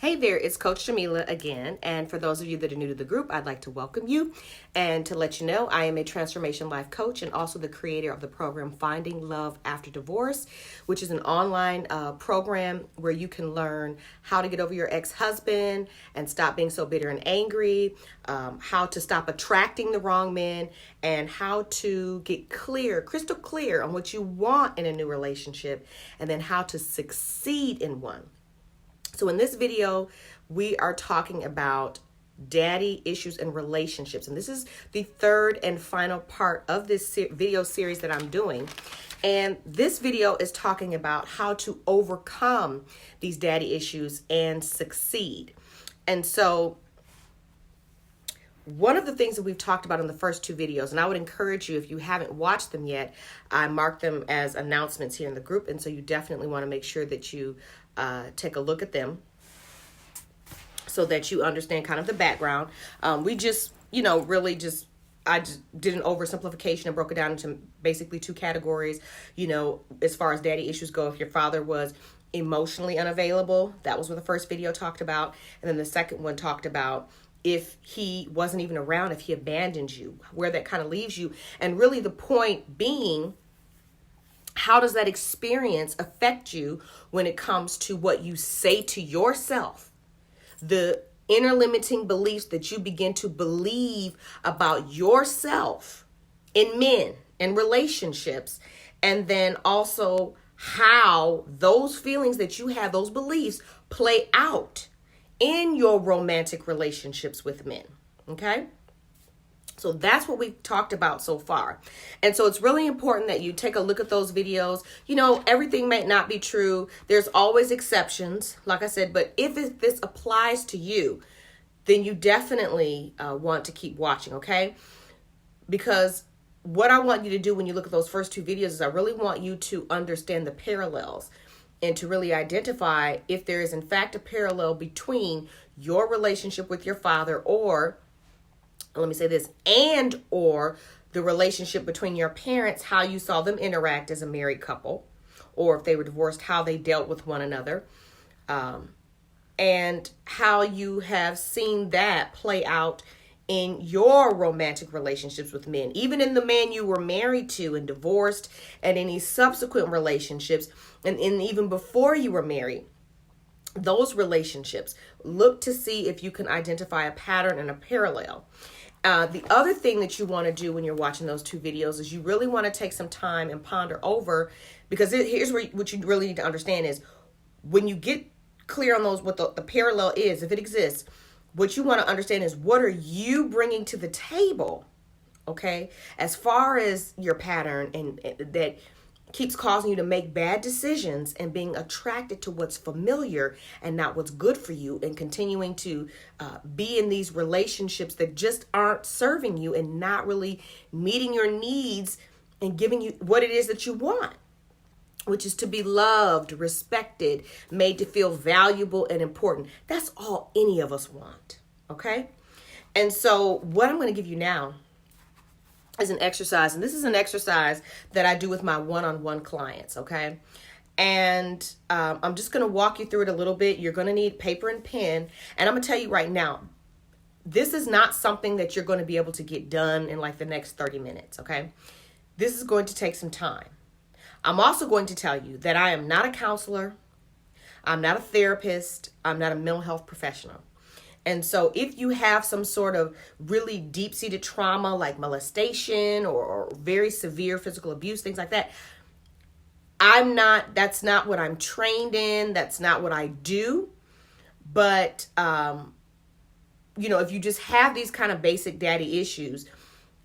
Hey there, it's Coach Jamila again. And for those of you that are new to the group, I'd like to welcome you and to let you know I am a transformation life coach and also the creator of the program Finding Love After Divorce, which is an online program where you can learn how to get over your ex-husband and stop being so bitter and angry, how to stop attracting the wrong men, and how to get clear, crystal clear on what you want in a new relationship, and then how to succeed in one. So in this video, we are talking about daddy issues and relationships. And this is the third and final part of this video series that I'm doing. And this video is talking about how to overcome these daddy issues and succeed. And so one of the things that we've talked about in the first two videos, and I would encourage you, if you haven't watched them yet, I marked them as announcements here in the group. And so you definitely want to make sure that you take a look at them so that you understand kind of the background. We just, I just did an oversimplification and broke it down into basically two categories. As far as daddy issues go, if your father was emotionally unavailable, that was what the first video talked about. And then the second one talked about if he wasn't even around, if he abandoned you, where that kind of leaves you. And really the point being, how does that experience affect you when it comes to what you say to yourself? The inner limiting beliefs that you begin to believe about yourself in men and relationships, and then also how those feelings that you have, those beliefs, play out in your romantic relationships with men. Okay? So that's what we've talked about so far. And so it's really important that you take a look at those videos. Everything might not be true. There's always exceptions, like I said, but if this applies to you, then you definitely want to keep watching, okay? Because what I want you to do when you look at those first two videos is I really want you to understand the parallels and to really identify if there is in fact a parallel between your relationship with your father, or let me say this, and or the relationship between your parents, how you saw them interact as a married couple, or if they were divorced, how they dealt with one another, and how you have seen that play out in your romantic relationships with men, even in the man you were married to and divorced, and any subsequent relationships, and even before you were married. Those relationships, look to see if you can identify a pattern and a parallel. The other thing that you want to do when you're watching those two videos is you really want to take some time and ponder over, because here's what you really need to understand is when you get clear on those, what the parallel is, if it exists, what you want to understand is what are you bringing to the table, okay, as far as your pattern and that keeps causing you to make bad decisions and being attracted to what's familiar and not what's good for you, and continuing to be in these relationships that just aren't serving you and not really meeting your needs and giving you what it is that you want, which is to be loved, respected, made to feel valuable and important. That's all any of us want, okay? And so what I'm going to give you now is an exercise, and this is an exercise that I do with my one-on-one clients, okay? And I'm just going to walk you through it a little bit. You're going to need paper and pen, and I'm going to tell you right now, this is not something that you're going to be able to get done in like the next 30 minutes, okay? This is going to take some time. I'm also going to tell you that I am not a counselor, I'm not a therapist, I'm not a mental health professional. And so if you have some sort of really deep-seated trauma like molestation or very severe physical abuse, things like that, that's not what I'm trained in. That's not what I do. But, if you just have these kind of basic daddy issues,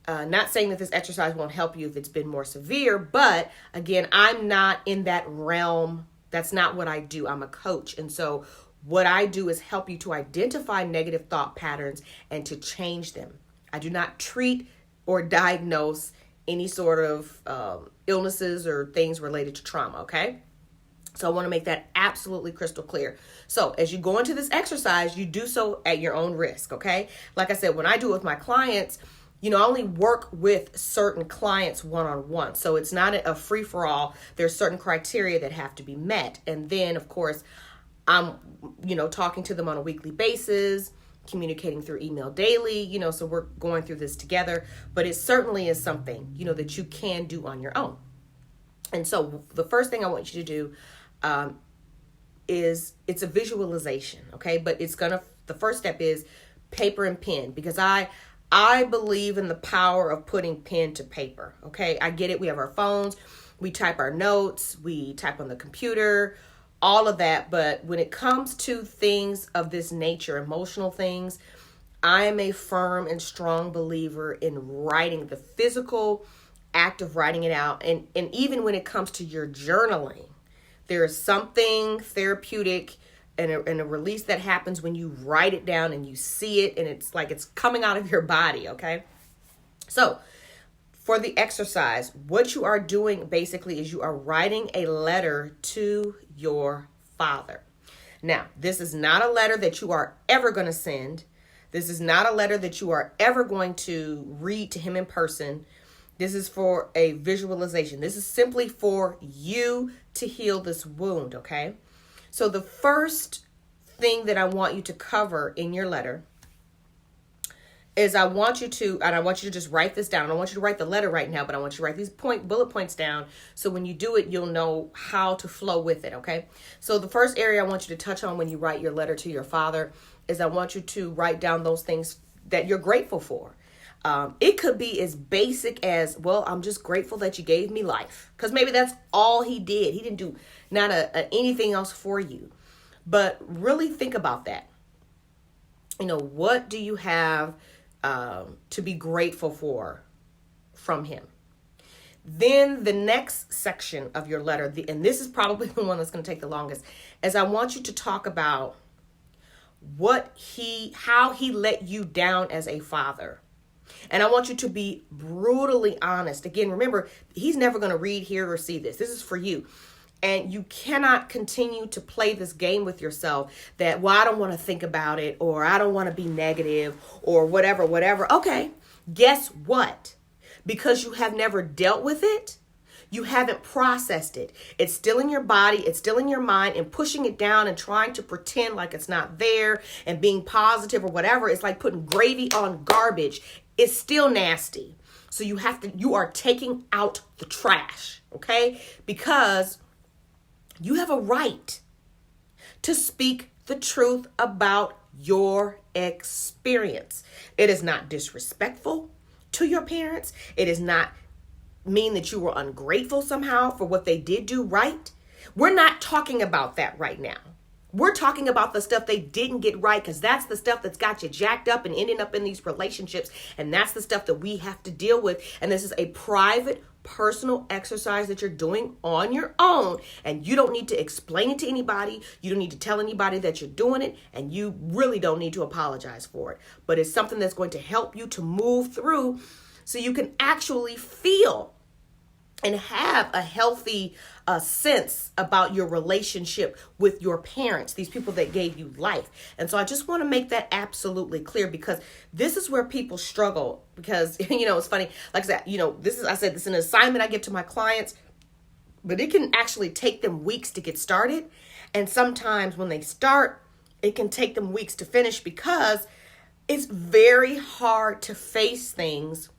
not saying that this exercise won't help you if it's been more severe, but again, I'm not in that realm. That's not what I do. I'm a coach. And so what I do is help you to identify negative thought patterns and to change them. I do not treat or diagnose any sort of illnesses or things related to trauma, okay? So I want to make that absolutely crystal clear. So as you go into this exercise, you do so at your own risk, okay? Like I said, when I do it with my clients, I only work with certain clients one-on-one. So it's not a free-for-all. There's certain criteria that have to be met. And then, of course, I'm, talking to them on a weekly basis, communicating through email daily, so we're going through this together. But it certainly is something, that you can do on your own. And so the first thing I want you to do is it's a visualization, okay? But the first step is paper and pen, because I believe in the power of putting pen to paper, okay? I get it. We have our phones, we type our notes, we type on the computer, all of that. But when it comes to things of this nature, emotional things, I am a firm and strong believer in writing, the physical act of writing it out. And even when it comes to your journaling, there is something therapeutic and a release that happens when you write it down and you see it and it's like it's coming out of your body, okay? So for the exercise, what you are doing basically is you are writing a letter to your father. Now, this is not a letter that you are ever going to send. This is not a letter that you are ever going to read to him in person. This is for a visualization. This is simply for you to heal this wound, okay? So the first thing that I want you to cover in your letter is I want you to just write this down. I don't want you to write the letter right now, but I want you to write these bullet points down. So when you do it, you'll know how to flow with it, okay? So the first area I want you to touch on when you write your letter to your father is I want you to write down those things that you're grateful for. It could be as basic as, well, I'm just grateful that you gave me life. Because maybe that's all he did. He didn't do not anything else for you. But really think about that. What do you have to be grateful for from him? Then the next section of your letter, and this is probably the one that's going to take the longest, is I want you to talk about how he let you down as a father. And I want you to be brutally honest. Again, remember, he's never going to read, hear, or see this. This is for you. And you cannot continue to play this game with yourself that, well, I don't want to think about it, or I don't want to be negative, or whatever. Okay, guess what? Because you have never dealt with it, you haven't processed it. It's still in your body, it's still in your mind, and pushing it down and trying to pretend like it's not there and being positive or whatever, it's like putting gravy on garbage. It's still nasty. So you are taking out the trash, okay? Because you have a right to speak the truth about your experience. It is not disrespectful to your parents. It does not mean that you were ungrateful somehow for what they did do right. We're not talking about that right now. We're talking about the stuff they didn't get right, because that's the stuff that's got you jacked up and ending up in these relationships. And that's the stuff that we have to deal with. And this is a private, personal exercise that you're doing on your own. And you don't need to explain it to anybody. You don't need to tell anybody that you're doing it. And you really don't need to apologize for it. But it's something that's going to help you to move through so you can actually feel and have a healthy sense about your relationship with your parents, these people that gave you life. And so I just want to make that absolutely clear, because this is where people struggle. Because, it's funny. Like I said, this is an assignment I give to my clients, but it can actually take them weeks to get started. And sometimes when they start, it can take them weeks to finish, because it's very hard to face things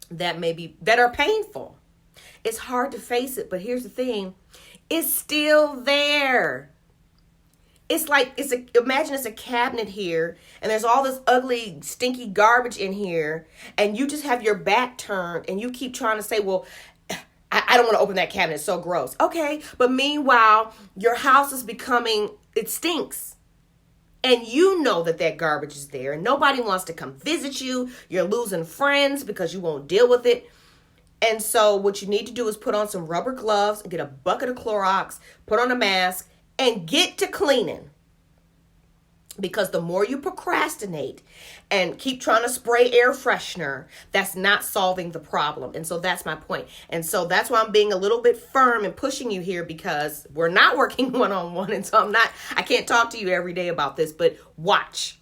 that are painful. It's hard to face it, but here's the thing. It's still there. It's like, imagine it's a cabinet here, and there's all this ugly, stinky garbage in here, and you just have your back turned, and you keep trying to say, well, I don't want to open that cabinet. It's so gross. Okay, but meanwhile, your house is it stinks. And you know that garbage is there, and nobody wants to come visit you. You're losing friends because you won't deal with it. And so what you need to do is put on some rubber gloves and get a bucket of Clorox, put on a mask, and get to cleaning. Because the more you procrastinate and keep trying to spray air freshener, that's not solving the problem. And so that's my point. And so that's why I'm being a little bit firm and pushing you here, because we're not working one-on-one. And so I can't talk to you every day about this, but watch.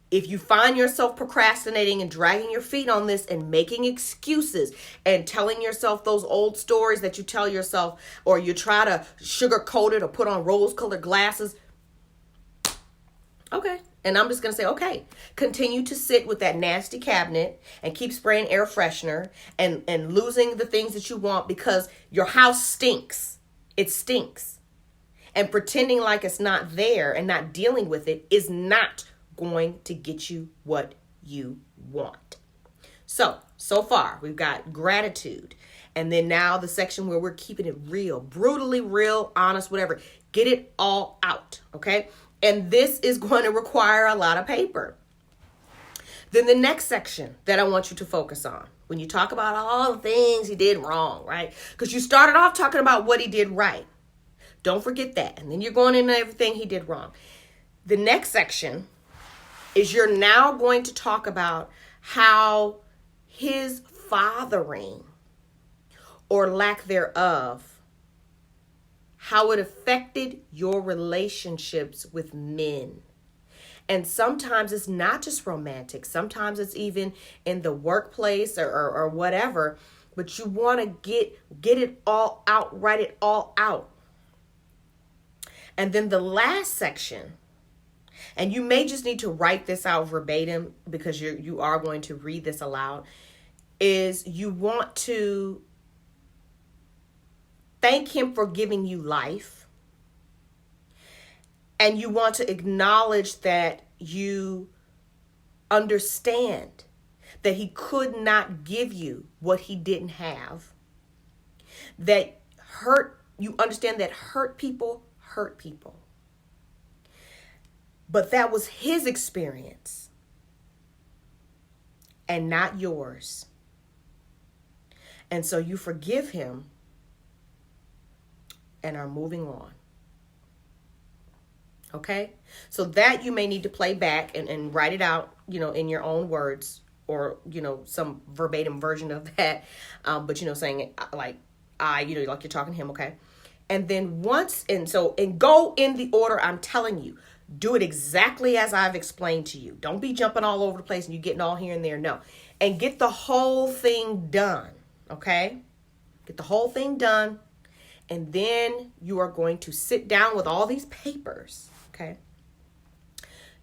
If you find yourself procrastinating and dragging your feet on this and making excuses and telling yourself those old stories that you tell yourself, or you try to sugarcoat it or put on rose-colored glasses, Okay. And I'm just going to say, okay, continue to sit with that nasty cabinet and keep spraying air freshener and losing the things that you want because your house stinks. It stinks. And pretending like it's not there and not dealing with it is not going to get you what you want. So far, we've got gratitude. And then now the section where we're keeping it real, brutally real, honest, whatever. Get it all out, okay? And this is going to require a lot of paper. Then the next section that I want you to focus on, when you talk about all the things he did wrong, right? Because you started off talking about what he did right. Don't forget that. And then you're going into everything he did wrong. The next section is you're now going to talk about how his fathering or lack thereof, how it affected your relationships with men. And sometimes it's not just romantic. Sometimes it's even in the workplace or whatever. But you want to get it all out, write it all out. And then the last section, and you may just need to write this out verbatim because you are going to read this aloud, is you want to thank him for giving you life. And you want to acknowledge that you understand that he could not give you what he didn't have. That you understand that hurt people hurt people. But that was his experience and not yours. And so you forgive him and are moving on. Okay? So that you may need to play back and write it out, in your own words or, some verbatim version of that. But, saying it like like you're talking to him, okay? And then and go in the order I'm telling you. Do it exactly as I've explained to you. Don't be jumping all over the place and you getting all here and there. No. And get the whole thing done, okay? Get the whole thing done. And then you are going to sit down with all these papers, okay?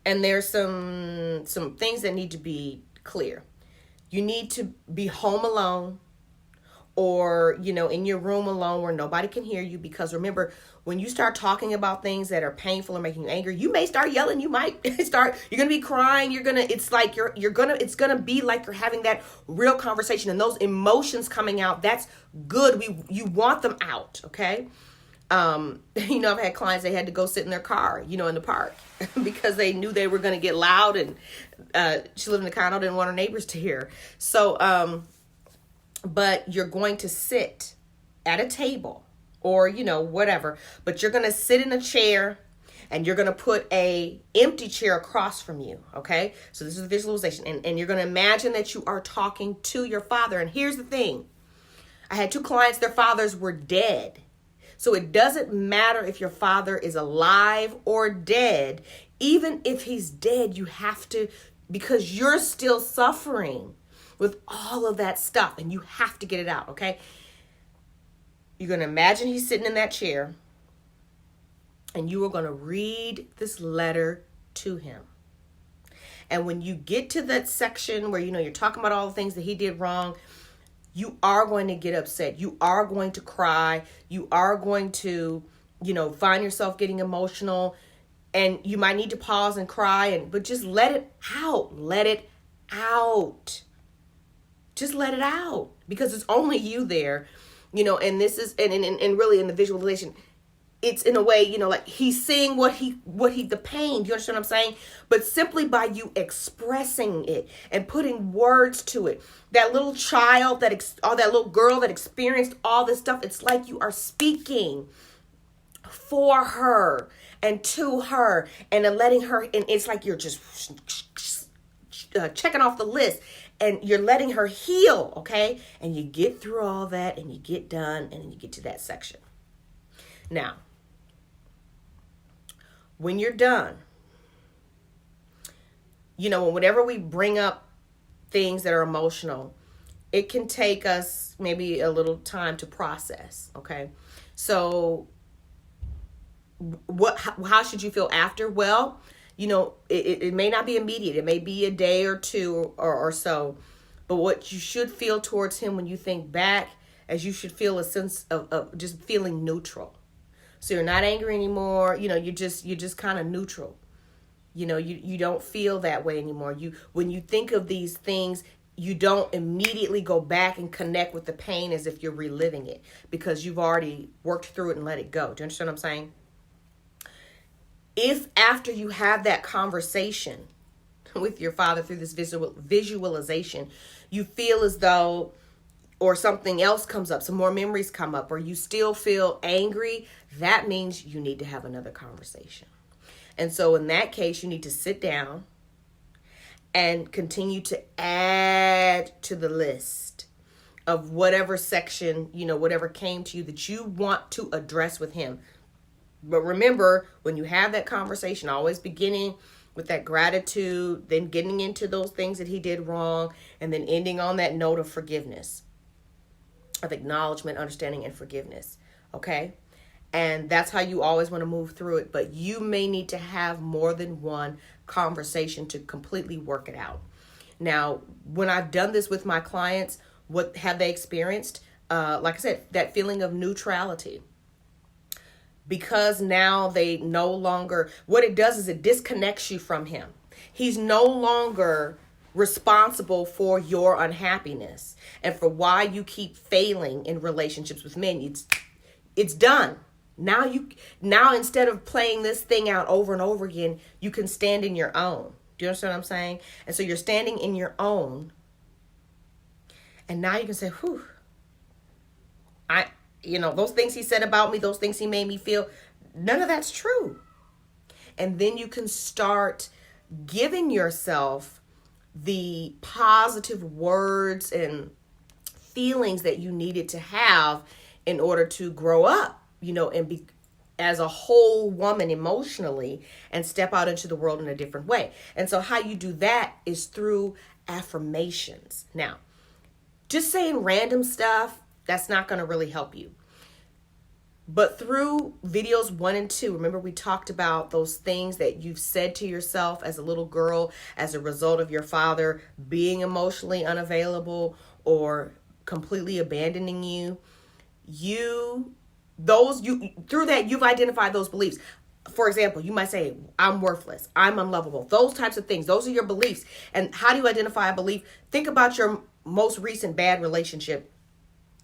And there's some things that need to be clear. You need to be home alone or, in your room alone where nobody can hear you. Because remember, when you start talking about things that are painful or making you angry, you may start yelling. You might you're going to be crying. It's going to be like you're having that real conversation, and those emotions coming out, that's good. You want them out. Okay. I've had clients, they had to go sit in their car, in the park because they knew they were going to get loud, and she lived in a condo, didn't want her neighbors to hear. So, but you're going to sit at a table or, whatever, but you're going to sit in a chair and you're going to put a empty chair across from you. Okay. So this is a visualization, and you're going to imagine that you are talking to your father. And here's the thing. I had 2 clients, their fathers were dead. So it doesn't matter if your father is alive or dead. Even if he's dead, you have to, because you're still suffering with all of that stuff, and you have to get it out, okay? You're going to imagine he's sitting in that chair, and you are going to read this letter to him. And when you get to that section where, you're talking about all the things that he did wrong, you are going to get upset. You are going to cry. You are going to, find yourself getting emotional, and you might need to pause and cry, but just let it out. Let it out. Just let it out, because it's only you there, and this is, and really in the visualization, it's in a way, like he's seeing the pain. Do you understand what I'm saying? But simply by you expressing it and putting words to it, that little child or that little girl that experienced all this stuff, it's like you are speaking for her and to her and then letting her, and it's like you're just checking off the list. And you're letting her heal, okay? And you get through all that, and you get done, and then you get to that section. Now, when you're done, whenever we bring up things that are emotional, it can take us maybe a little time to process, okay? So how should you feel after? Well, it may not be immediate. It may be a day or two or so. But what you should feel towards him when you think back, as you should feel a sense of just feeling neutral. So you're not angry anymore. You're just kind of neutral. You don't feel that way anymore. When you think of these things, you don't immediately go back and connect with the pain as if you're reliving it, because you've already worked through it and let it go. Do you understand what I'm saying? If after you have that conversation with your father through this visualization, you feel as though, or something else comes up, some more memories come up, or you still feel angry, that means you need to have another conversation. And so in that case, you need to sit down and continue to add to the list of whatever section, whatever came to you that you want to address with him. But remember, when you have that conversation, always beginning with that gratitude, then getting into those things that he did wrong, and then ending on that note of forgiveness, of acknowledgement, understanding, and forgiveness. Okay? And that's how you always want to move through it. But you may need to have more than one conversation to completely work it out. Now, when I've done this with my clients, what have they experienced? Like I said, that feeling of neutrality. Because now they no longer, what it does is it disconnects you from him. He's no longer responsible for your unhappiness and for why you keep failing in relationships with men. It's done. Now instead of playing this thing out over and over again, you can stand in your own. Do you understand what I'm saying? And so you're standing in your own. And now you can say, whew, those things he said about me, those things he made me feel, none of that's true. And then you can start giving yourself the positive words and feelings that you needed to have in order to grow up, and be as a whole woman emotionally and step out into the world in a different way. And so how you do that is through affirmations. Now, just saying random stuff, that's not going to really help you. But through videos 1 and 2, remember we talked about those things that you've said to yourself as a little girl as a result of your father being emotionally unavailable or completely abandoning you. Through that, you've identified those beliefs. For example, you might say, I'm worthless, I'm unlovable. Those types of things, those are your beliefs. And how do you identify a belief? Think about your most recent bad relationship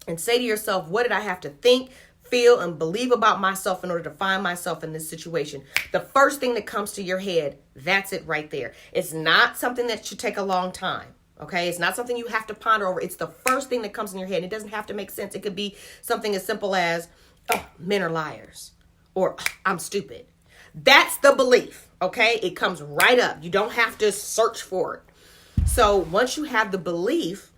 and say to yourself, what did I have to think, feel, and believe about myself in order to find myself in this situation? The first thing that comes to your head, that's it right there. It's not something that should take a long time. Okay, it's not something you have to ponder over. It's the first thing that comes in your head. It doesn't have to make sense. It could be something as simple as, oh, men are liars, or I'm stupid. That's the belief. Okay, it comes right up. You don't have to search for it. So once you have the belief,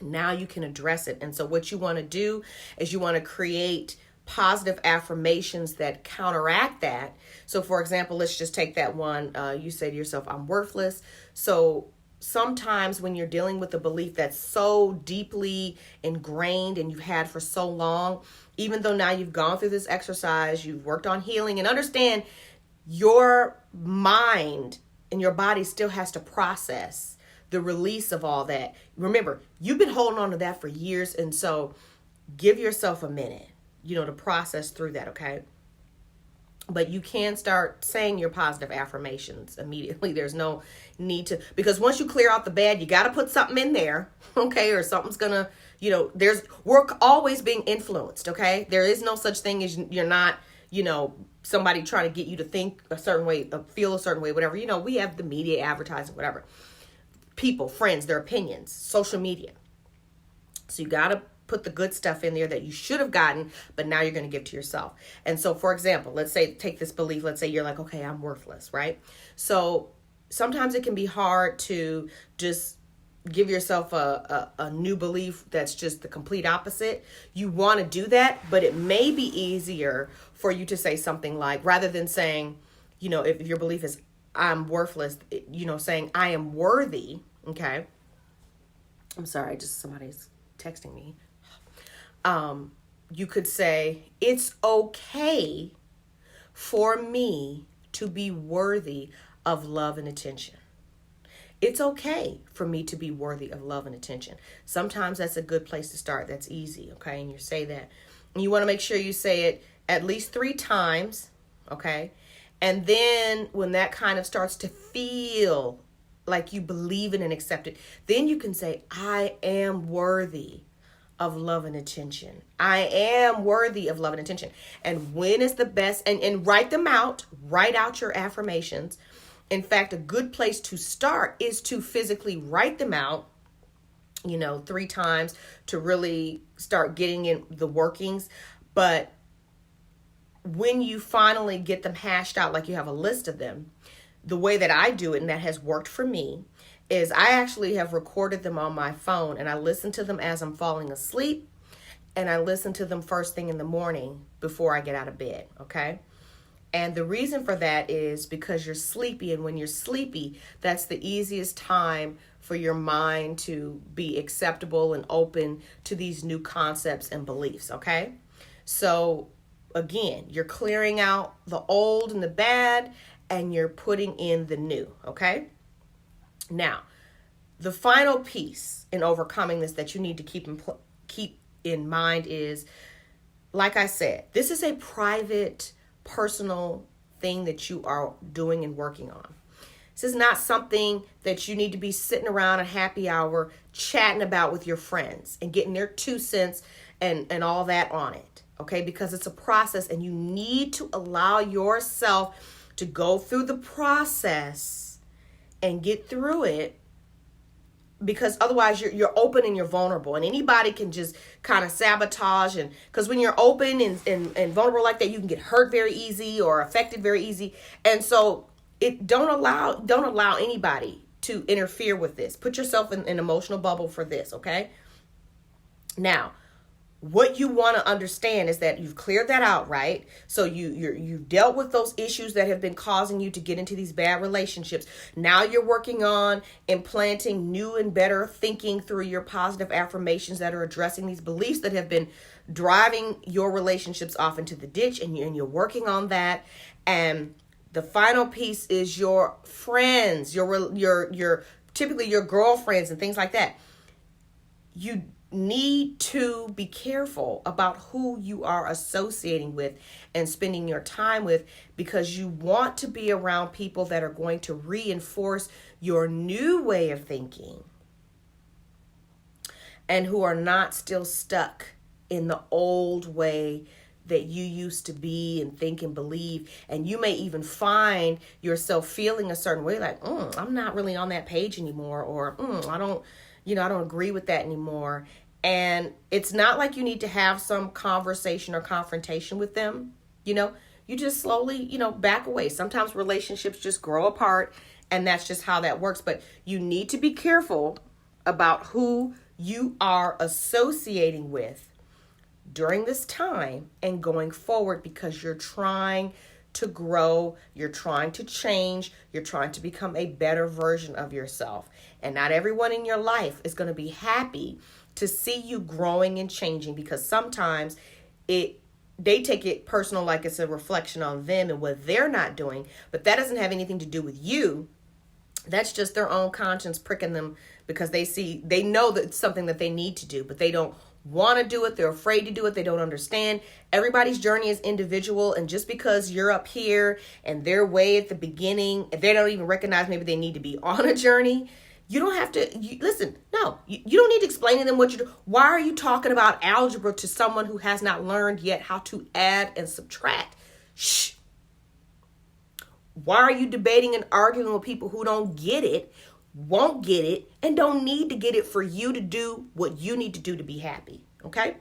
now you can address it. And so what you want to do is you want to create positive affirmations that counteract that. So for example, let's just take that one. You say to yourself, I'm worthless. So sometimes when you're dealing with a belief that's so deeply ingrained and you've had for so long, even though now you've gone through this exercise, you've worked on healing, and understand your mind and your body still has to process the release of all that. Remember, you've been holding on to that for years. And so give yourself a minute, to process through that. Okay. But you can start saying your positive affirmations immediately. There's no need to, because once you clear out the bad, you got to put something in there. Okay. Or something's gonna, we're always being influenced. Okay. There is no such thing as you're not, somebody trying to get you to think a certain way, feel a certain way, whatever. We have the media, advertising, whatever. People, friends, their opinions, social media. So you got to put the good stuff in there that you should have gotten, but now you're going to give to yourself. And so, for example, let's say, take this belief. Let's say you're like, okay, I'm worthless, right? So sometimes it can be hard to just give yourself a new belief that's just the complete opposite. You want to do that, but it may be easier for you to say something like, rather than saying, if your belief is I'm worthless, saying I am worthy. Okay. I'm sorry, just somebody's texting me. You could say, it's okay for me to be worthy of love and attention. It's okay for me to be worthy of love and attention. Sometimes that's a good place to start. That's easy, okay? And you say that. And you want to make sure you say it at least 3 times, okay? And then when that kind of starts to feel like you believe it and accept it, then you can say, I am worthy of love and attention. I am worthy of love and attention. And when is the best, and write them out, write out your affirmations. In fact, a good place to start is to physically write them out, 3 times to really start getting in the workings. But when you finally get them hashed out, like you have a list of them, the way that I do it, and that has worked for me, is I actually have recorded them on my phone, and I listen to them as I'm falling asleep, and I listen to them first thing in the morning before I get out of bed, okay? And the reason for that is because you're sleepy, and when you're sleepy, that's the easiest time for your mind to be acceptable and open to these new concepts and beliefs, okay? So again, you're clearing out the old and the bad, and you're putting in the new, okay? Now, the final piece in overcoming this that you need to keep in mind is, like I said, this is a private, personal thing that you are doing and working on. This is not something that you need to be sitting around a happy hour chatting about with your friends and getting their 2 cents and all that on it, okay? Because it's a process, and you need to allow yourself to go through the process and get through it, because otherwise you're open and you're vulnerable, and anybody can just kind of sabotage. And because when you're open and vulnerable like that, you can get hurt very easy or affected very easy. And so don't allow anybody to interfere with this. Put yourself in an emotional bubble for this, okay? Now, what you want to understand is that you've cleared that out, right? So you've dealt with those issues that have been causing you to get into these bad relationships. Now you're working on implanting new and better thinking through your positive affirmations that are addressing these beliefs that have been driving your relationships off into the ditch, and you're working on that. And the final piece is your friends, your typically your girlfriends and things like that. You need to be careful about who you are associating with and spending your time with, because you want to be around people that are going to reinforce your new way of thinking and who are not still stuck in the old way that you used to be and think and believe. And you may even find yourself feeling a certain way, like, I'm not really on that page anymore, or I don't agree with that anymore. And it's not like you need to have some conversation or confrontation with them. You just slowly, back away. Sometimes relationships just grow apart, and that's just how that works. But you need to be careful about who you are associating with during this time and going forward, because you're trying to grow, you're trying to change, you're trying to become a better version of yourself. And not everyone in your life is going to be happy to see you growing and changing, because sometimes they take it personal, like it's a reflection on them and what they're not doing, but that doesn't have anything to do with you. That's just their own conscience pricking them, because they know that it's something that they need to do, but they don't want to do it. They're afraid to do it. They don't understand. Everybody's journey is individual. And just because you're up here and they're way at the beginning, and they don't even recognize maybe they need to be on a journey, you don't have to listen. No, you don't need to explain to them what you do. Why are you talking about algebra to someone who has not learned yet how to add and subtract? Shh. Why are you debating and arguing with people who don't get it, won't get it, and don't need to get it for you to do what you need to do to be happy? Okay?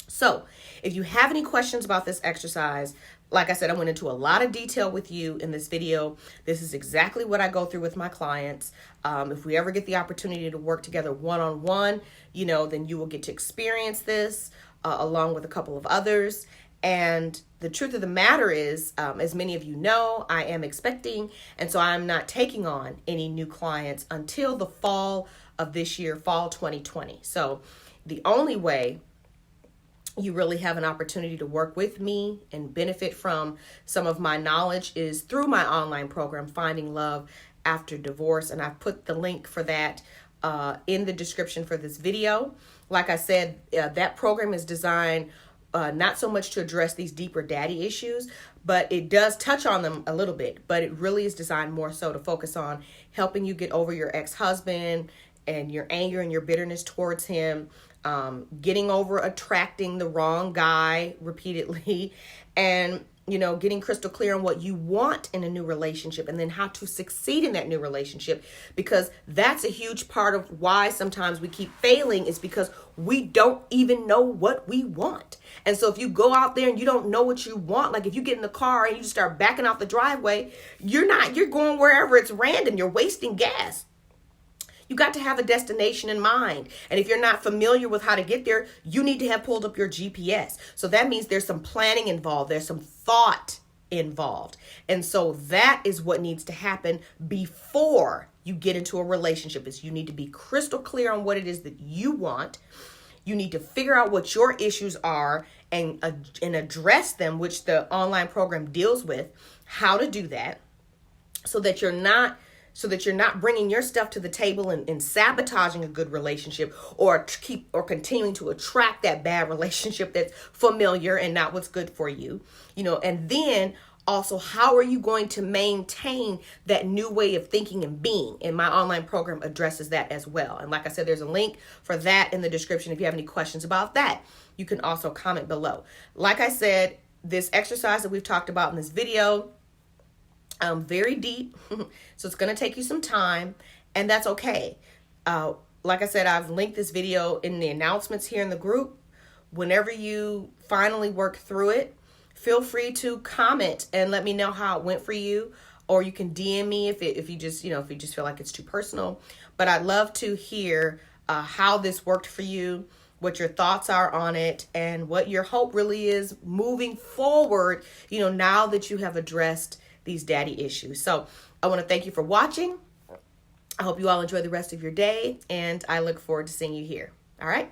So if you have any questions about this exercise, like I said, I went into a lot of detail with you in this video. This is exactly what I go through with my clients. If we ever get the opportunity to work together one-on-one, then you will get to experience this along with a couple of others. And the truth of the matter is, as many of you know, I am expecting, and so I'm not taking on any new clients until the fall of this year, fall 2020. So the only way you really have an opportunity to work with me and benefit from some of my knowledge is through my online program, Finding Love After Divorce. And I've put the link for that in the description for this video. Like I said, that program is designed not so much to address these deeper daddy issues, but it does touch on them a little bit. But it really is designed more so to focus on helping you get over your ex-husband and your anger and your bitterness towards him, getting over attracting the wrong guy repeatedly, and getting crystal clear on what you want in a new relationship and then how to succeed in that new relationship, because that's a huge part of why sometimes we keep failing, is because we don't even know what we want. And so if you go out there and you don't know what you want, like if you get in the car and you just start backing out the driveway, you're going wherever it's random, you're wasting gas. You got to have a destination in mind. And if you're not familiar with how to get there, you need to have pulled up your GPS. So that means there's some planning involved. There's some thought involved. And so that is what needs to happen before you get into a relationship. Is you need to be crystal clear on what it is that you want. You need to figure out what your issues are and address them, which the online program deals with how to do that, so that you're not bringing your stuff to the table and sabotaging a good relationship, or continuing to attract that bad relationship that's familiar and not what's good for you. And then also, how are you going to maintain that new way of thinking and being? And my online program addresses that as well. And like I said, there's a link for that in the description. If you have any questions about that, you can also comment below. Like I said, this exercise that we've talked about in this video, very deep, so it's going to take you some time, and that's okay. Like I said, I've linked this video in the announcements here in the group. Whenever you finally work through it, feel free to comment and let me know how it went for you, or you can DM me if you just feel like it's too personal. But I'd love to hear how this worked for you, what your thoughts are on it, and what your hope really is moving forward, now that you have addressed these daddy issues. So I want to thank you for watching. I hope you all enjoy the rest of your day, and I look forward to seeing you here. All right.